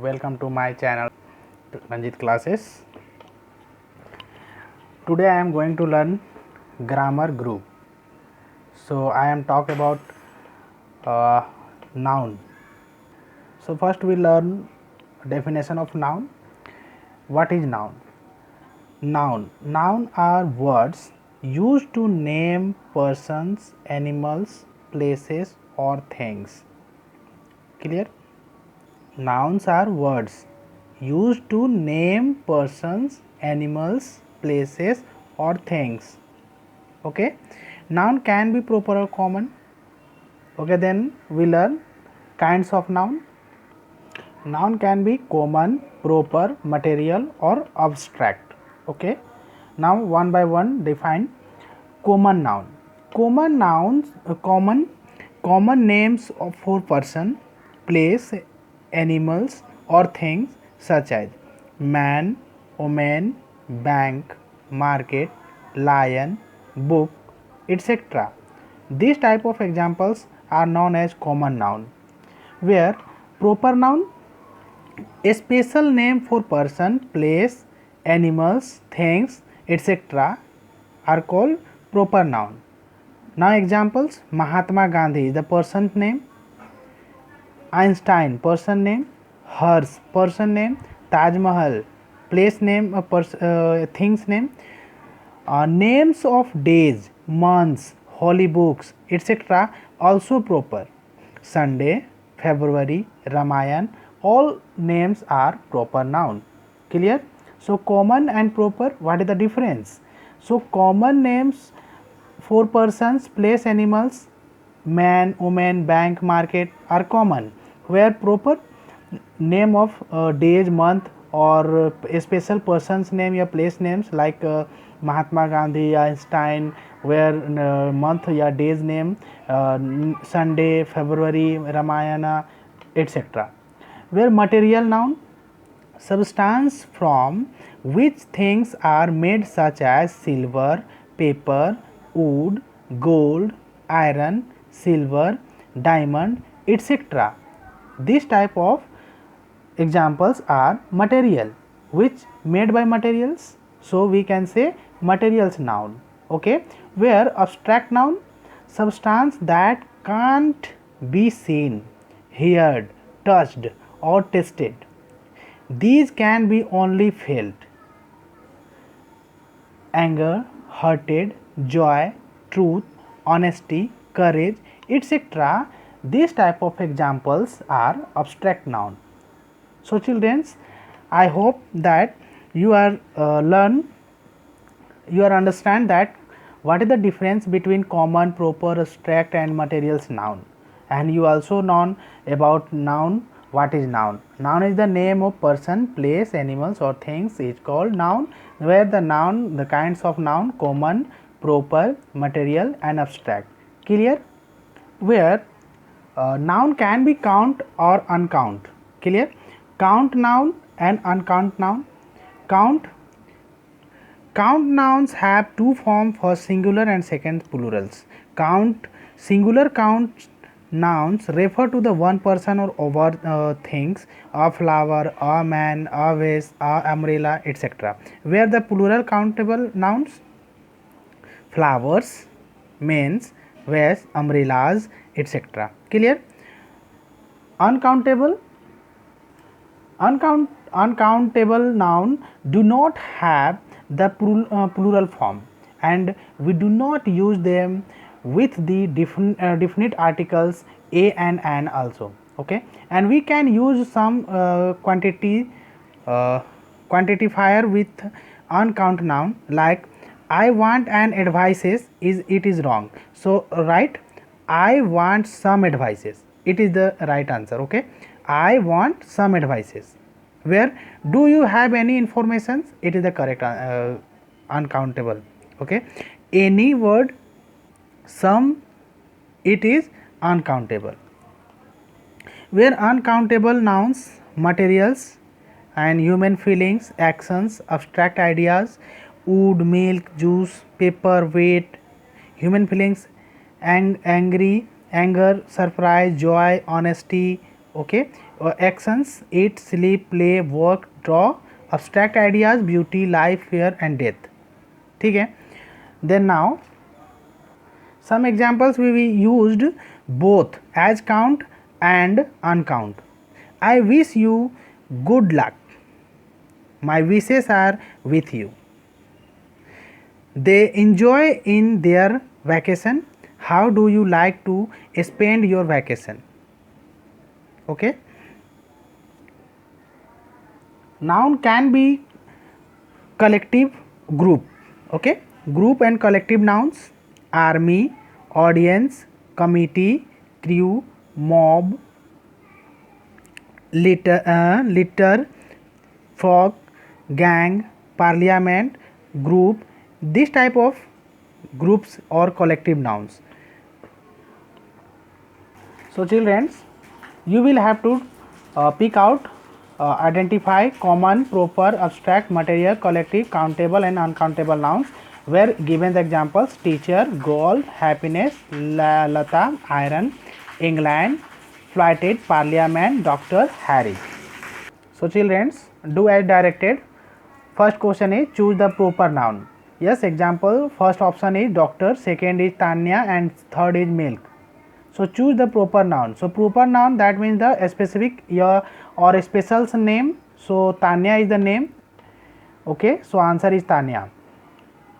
welcome to my channel Ranjit Classes. Today I am going to learn grammar group. So I am talk about noun. So first we learn definition of noun. What is noun? Noun are words used to name persons, animals, places or things. Clear? Nouns are words used to name persons, animals, places or things. Okay, noun can be proper or common. Okay, then we learn kinds of noun. Noun can be common, proper, material or abstract. Okay, now one by one define common noun. Common nouns, common names for person, place, animals or things such as man, woman, bank, market, lion, book, etc. These type of examples are known as common noun. Where proper noun, a special name for person, place, animals, things, etc. are called proper noun. Now examples: Mahatma Gandhi, the person's name; Einstein, person name; Hearst, person name; Taj Mahal, place name, things name. Names of days, months, holy books, etc. also proper. Sunday, February, Ramayan, all names are proper noun. Clear? So common and proper, what is the difference? So common names for persons, place, animals, man, woman, bank, market are common, where proper name of days, month or a special person's name या place names like Mahatma Gandhi, Einstein, where month या days name Sunday, February, Ramayana, etc. Where material noun, substance from which things are made such as silver, paper, wood, gold, iron, silver, diamond, etc. This type of examples are material, which made by materials. So we can say materials noun. Okay, where abstract noun, substance that can't be seen, heard, touched or tasted. These can be only felt. Anger, hurted, joy, truth, honesty, courage, etc. These type of examples are abstract noun. So children, I hope that you are understand that what is the difference between common, proper, abstract and materials noun, and you also know about noun. What is noun? Noun is the name of person, place, animals or things is called noun, where the noun, the kinds of noun, common, proper, material and abstract. Clear? Where noun can be count or uncount. Clear? Count noun and uncount noun. Count nouns have two forms, first singular and second plurals. Singular count nouns refer to the one person or over things, a flower, a man, a vase, a umbrella, etc. Where the plural countable nouns, flowers, men, vase, umbrellas, etc. Clear? Uncountable noun do not have the plural form, and we do not use them with the definite articles a and an also. Okay, and we can use some quantifier with uncount noun, like I want an advices is it is wrong. So right, I want some advices, it is the right answer. Okay, I want some advices. Where do you have any information, it is the correct uncountable. Okay, any word, some, it is uncountable. Where uncountable nouns, materials and human feelings, actions, abstract ideas, wood, milk, juice, paper, weight, human feelings, angry, anger, surprise, joy, honesty. Okay, actions, eat, sleep, play, work, draw, abstract ideas, beauty, life, fear and death. ठीक है. Then now some examples we used both as count and uncount. I wish you good luck. My wishes are with you. They enjoy in their vacation. How do you like to spend your vacation? Okay. Noun can be collective, group. Okay. Group and collective nouns: army, audience, committee, crew, mob, litter, frog, gang, parliament, group. This type of groups or collective nouns. So children, you will have to pick out, identify common, proper, abstract, material, collective, countable and uncountable nouns where given the examples: teacher, gold, happiness, Lata, iron, England, flighted, parliament, doctor, Harry. So children, do as directed. First question is choose the proper noun. Yes, example, first option is doctor, second is Tanya and third is milk. So choose the proper noun. So proper noun, that means the specific or a special name. So Tanya is the name. Okay, so answer is Tanya.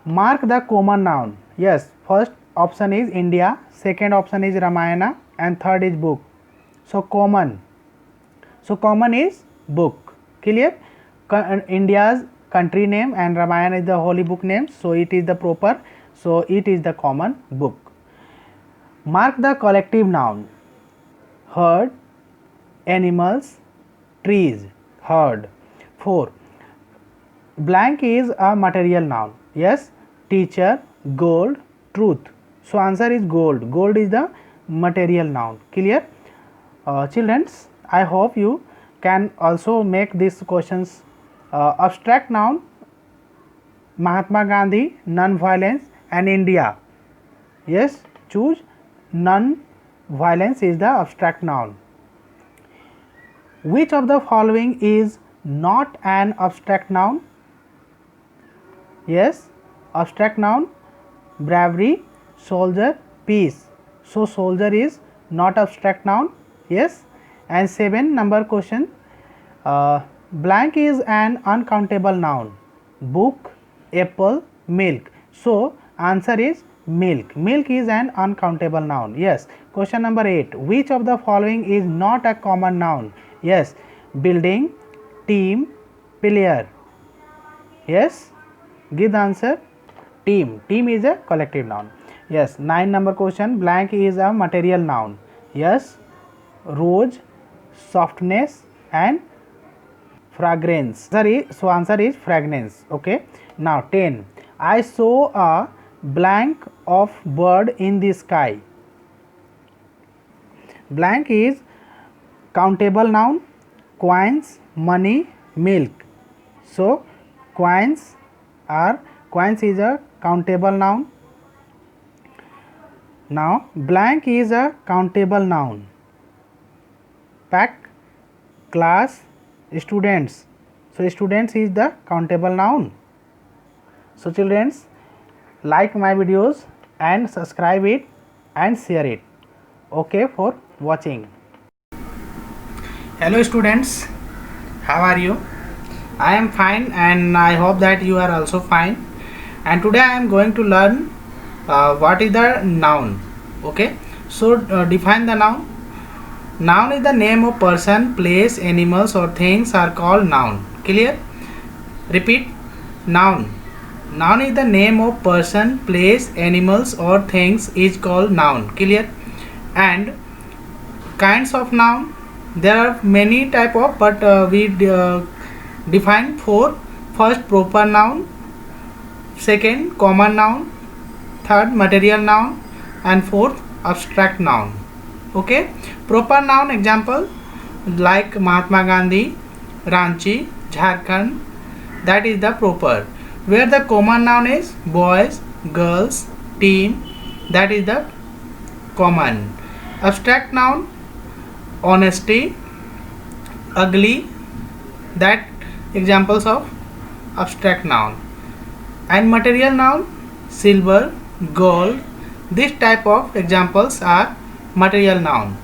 Mark the common noun. Yes, first option is India, second option is Ramayana and third is book. So common. So common is book. Clear? India's country name and Ramayana is the holy book name. So it is the proper. So it is the common book. Mark the collective noun. Herd, animals, trees, herd. 4. Blank is a material noun. Yes, teacher, gold, truth. So answer is gold. Gold is the material noun. Clear? Children, I hope you can also make these questions. Abstract noun: Mahatma Gandhi, non-violence and India. Yes, choose non-violence is the abstract noun. Which of the following is not an abstract noun? Yes, abstract noun: bravery, soldier, peace. So soldier is not abstract noun. Yes. And 7 number question, blank is an uncountable noun: book, apple, milk. So answer is milk. Milk is an uncountable noun. Yes. Question number 8, which of the following is not a common noun? Yes, building, team, player. Yes, give the answer. Team. Team is a collective noun. Yes. 9 number question, blank is a material noun. Yes, rose, softness and fragrance. So answer is fragrance. Okay. Now 10, I saw a blank of bird in the sky. Blank is countable noun: coins, money, milk. So coins is a countable noun. Now blank is a countable noun: pack, class, students. So students is the countable noun. So children, like my videos and subscribe it and share it. Okay for watching. Hello students, how are you? I am fine and I hope that you are also fine. And today I am going to learn what is the noun. Okay, so define the noun. Noun is the name of person, place, animals or things are called noun. Clear? Repeat. Noun. Noun is the name of person, place, animals or things is called noun. Clear? And kinds of noun, there are many type of, but we define 4. First, proper noun. Second, common noun. Third, material noun. And fourth, abstract noun. Okay. Proper noun example like Mahatma Gandhi, Ranchi, Jharkhand. That is the proper. Where the common noun is boys, girls, team. That is the common. Abstract noun: honesty, ugly, that examples of abstract noun. And material noun, silver, gold, this type of examples are material noun.